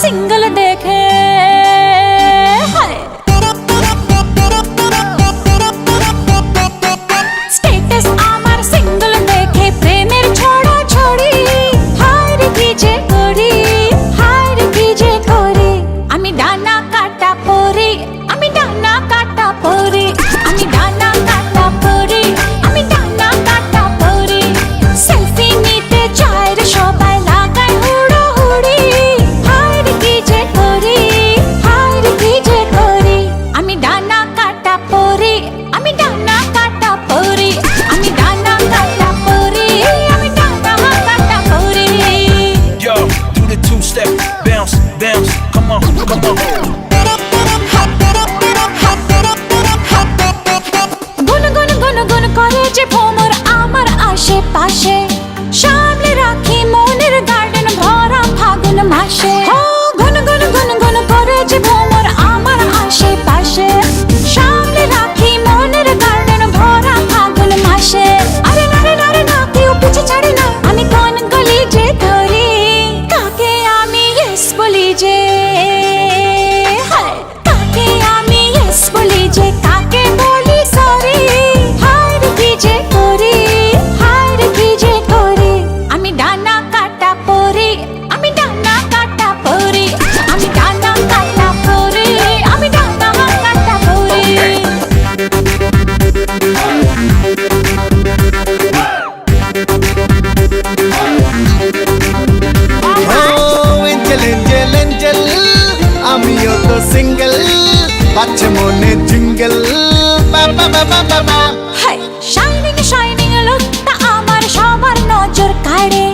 Single দেখে status আমার single দেখে প্রেমের ছড়া ছড়ি হায় রে কি যে করি হায় রে কি যে করি আমি ডানা কাটা পরি আমি ডানা কাটা পরি আমি ডানা কাটা পরি আমি ডানা কাটা পরি সেলফি নিতে চায় রে সবাই লাগায় হুড়োহুড়ি হায় রে কি যে করি হায় রে কি যে করি আমি ডানা কাটা পরি আমি ডানা কাটা পরি আমি ডানা কাটা পরি আমি ডানা কাটা পরি Yo, do the two-step, bounce, bounce, come on, come on. গুন গুন গুন গুন করে যে ভ্রমর আমার আশেপাশে সামনে রাখি মনের গার্ডেন ভরা ফাগুন মাসে গুন গুন গুন গুন করে যে ভ্রমর আমার আশেপাশে সামনে রাখি মনের গার্ডেন ভরা ফাগুন মাসে আরে না রে না রে না কেউ পিছে ছাড়ে না আমি কোন গলি যে ধরি কাকে আমি ইয়েস বলি যে কাকে আমি ইয়েস বলি যে কাকে বলি সরি হায় রে কি যে করি হায় রে কি যে করি আমি ডানা কাটা পরি আমি ডানা কাটা পরি আমি ডানা কাটা পরি আমি ডানা কাটা পরি এঞ্জেল এঞ্জেল এঞ্জেল আমিও তো সিঙ্গেল বাচ্চা মনে জিঙ্গেল বাবা বাবা বাবা হাই শাইনিং শাইনিং লুকটা আমার সবার নজর কাড়ে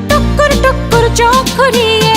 টুকুর টুকুর চোখ ঘুরিয়ে